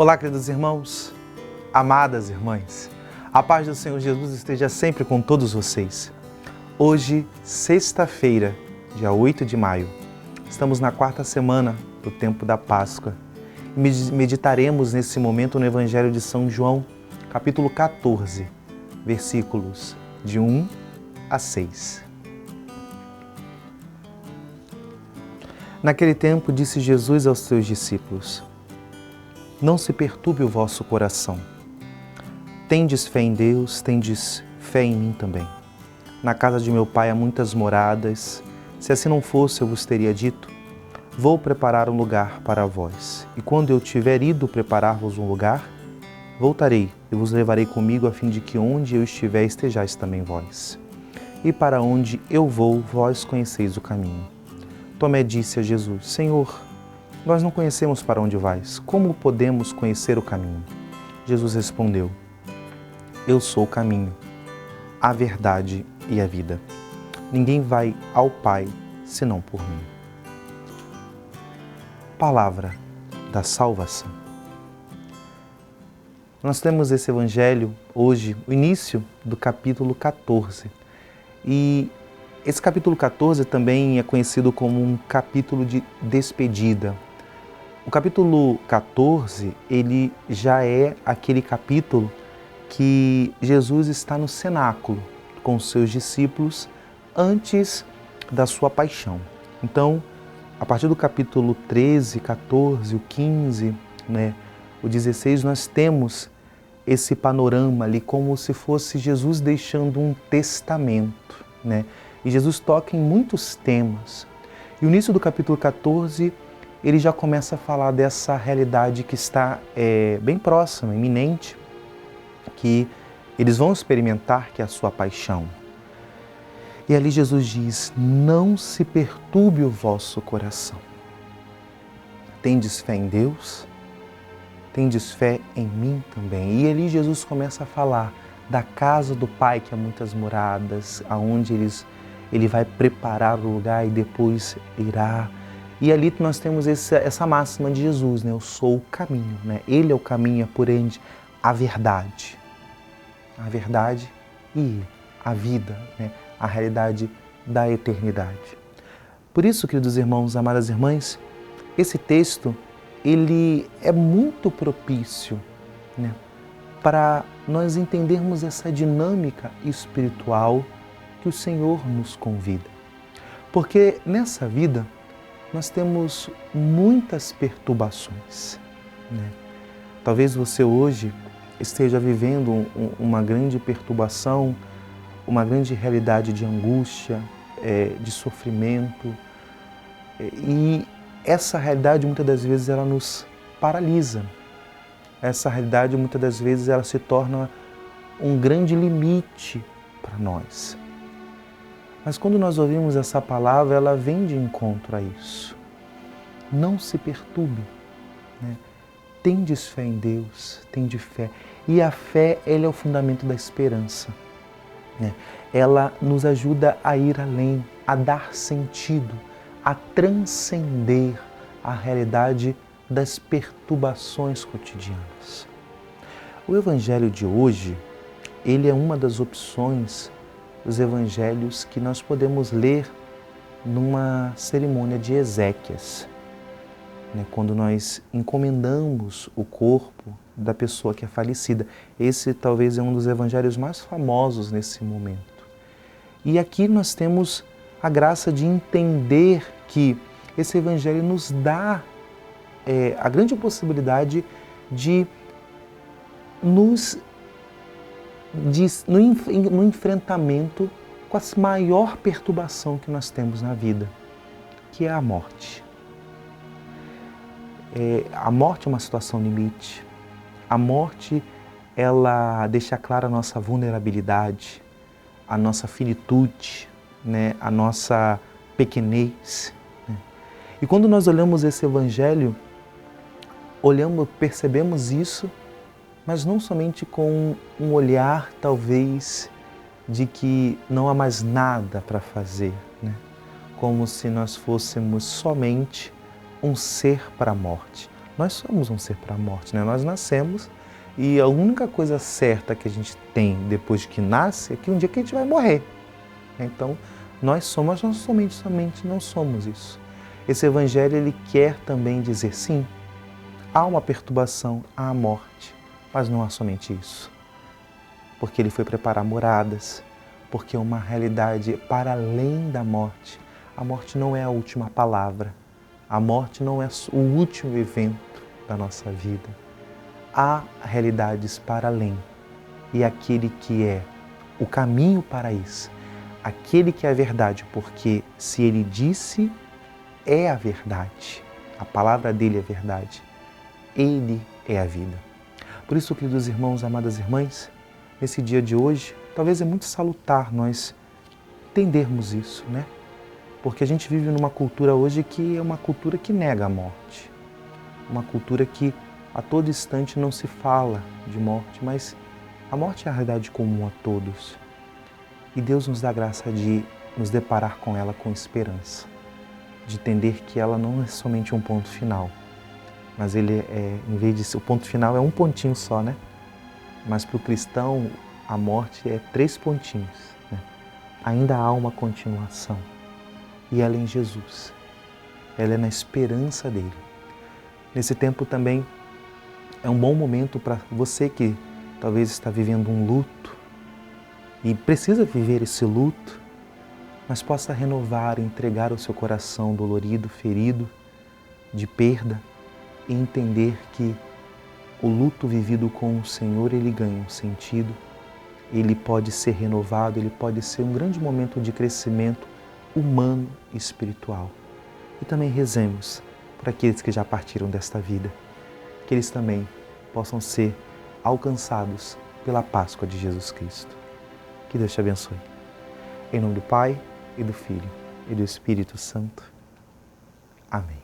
Olá, queridos irmãos, amadas irmãs. A paz do Senhor Jesus esteja sempre com todos vocês. Hoje, sexta-feira, dia 8 de maio, estamos na quarta semana do tempo da Páscoa. Meditaremos nesse momento no Evangelho de São João, capítulo 14, versículos de 1 a 6. Naquele tempo, disse Jesus aos seus discípulos: Não se perturbe o vosso coração. Tendes fé em Deus, tendes fé em mim também. Na casa de meu Pai há muitas moradas. Se assim não fosse, eu vos teria dito: Vou preparar um lugar para vós. E quando eu tiver ido preparar-vos um lugar, voltarei e vos levarei comigo, a fim de que onde eu estiver estejais também vós. E para onde eu vou, vós conheceis o caminho. Tomé disse a Jesus: Senhor, nós não conhecemos para onde vais. Como podemos conhecer o caminho? Jesus respondeu: Eu sou o caminho, a verdade e a vida. Ninguém vai ao Pai senão por mim. Palavra da salvação. Nós temos esse evangelho hoje, o início do capítulo 14. E esse capítulo 14 também é conhecido como um capítulo de despedida. O capítulo 14, ele já é aquele capítulo que Jesus está no cenáculo com os seus discípulos antes da sua paixão. Então, a partir do capítulo 13, 14, o 15, o 16, nós temos esse panorama ali como se fosse Jesus deixando um testamento, E Jesus toca em muitos temas. E o início do capítulo 14, ele já começa a falar dessa realidade que está bem próxima, iminente, que eles vão experimentar, que é a sua paixão. E ali Jesus diz: não se perturbe o vosso coração. Tendes fé em Deus? Tendes fé em mim também. E ali Jesus começa a falar da casa do Pai, que há muitas moradas, aonde ele vai preparar o lugar e depois irá. E ali nós temos essa máxima de Jesus, Eu sou o caminho, Ele é o caminho, porém, a verdade. A verdade e a vida, A realidade da eternidade. Por isso, queridos irmãos, amadas irmãs, esse texto, ele é muito propício, para nós entendermos essa dinâmica espiritual que o Senhor nos convida. Porque nessa vida nós temos muitas perturbações. Talvez você hoje esteja vivendo uma grande perturbação, uma grande realidade de angústia, de sofrimento. E essa realidade muitas das vezes ela nos paralisa. Essa realidade muitas das vezes ela se torna um grande limite para nós. Mas quando nós ouvimos essa palavra, ela vem de encontro a isso. Não se perturbe. Tendes fé em Deus, tende fé. E a fé, ela é o fundamento da esperança. Ela nos ajuda a ir além, a dar sentido, a transcender a realidade das perturbações cotidianas. O Evangelho de hoje, ele é uma das opções dos evangelhos que nós podemos ler numa cerimônia de exéquias, quando nós encomendamos o corpo da pessoa que é falecida. Esse talvez é um dos evangelhos mais famosos nesse momento. E aqui nós temos a graça de entender que esse evangelho nos dá a grande possibilidade de no enfrentamento com a maior perturbação que nós temos na vida, que é a morte. A morte é uma situação limite. A morte, ela deixa clara a nossa vulnerabilidade, a nossa finitude, a nossa pequenez. E quando nós olhamos esse evangelho, percebemos isso, mas não somente com um olhar, talvez, de que não há mais nada para fazer, como se nós fôssemos somente um ser para a morte. Nós somos um ser para a morte, né? Nós nascemos e a única coisa certa que a gente tem depois que nasce é que um dia que a gente vai morrer. Então, nós não somente não somos isso. Esse Evangelho, ele quer também dizer, sim, há uma perturbação, há a morte, mas não há somente isso. Porque ele foi preparar moradas, porque é uma realidade para além da morte. A morte não é a última palavra, a morte não é o último evento da nossa vida. Há realidades para além, e aquele que é o caminho para isso, aquele que é a verdade, porque se ele disse, é a verdade, a palavra dele é verdade, ele é a vida. Por isso, queridos irmãos, amadas irmãs, nesse dia de hoje, talvez é muito salutar nós entendermos isso, né? Porque a gente vive numa cultura hoje que é uma cultura que nega a morte, uma cultura que a todo instante não se fala de morte, mas a morte é a realidade comum a todos. E Deus nos dá a graça de nos deparar com ela com esperança, de entender que ela não é somente um ponto final, mas ele em vez de ser o ponto final, é um pontinho só, né? Mas para o cristão, a morte é 3 pontinhos, né? Ainda há uma continuação. E ela é em Jesus. Ela é na esperança dele. Nesse tempo também é um bom momento para você que talvez está vivendo um luto e precisa viver esse luto, mas possa renovar e entregar o seu coração dolorido, ferido, de perda, e entender que o luto vivido com o Senhor, ele ganha um sentido, ele pode ser renovado, ele pode ser um grande momento de crescimento humano e espiritual. E também rezemos por aqueles que já partiram desta vida, que eles também possam ser alcançados pela Páscoa de Jesus Cristo. Que Deus te abençoe. Em nome do Pai, e do Filho, e do Espírito Santo. Amém.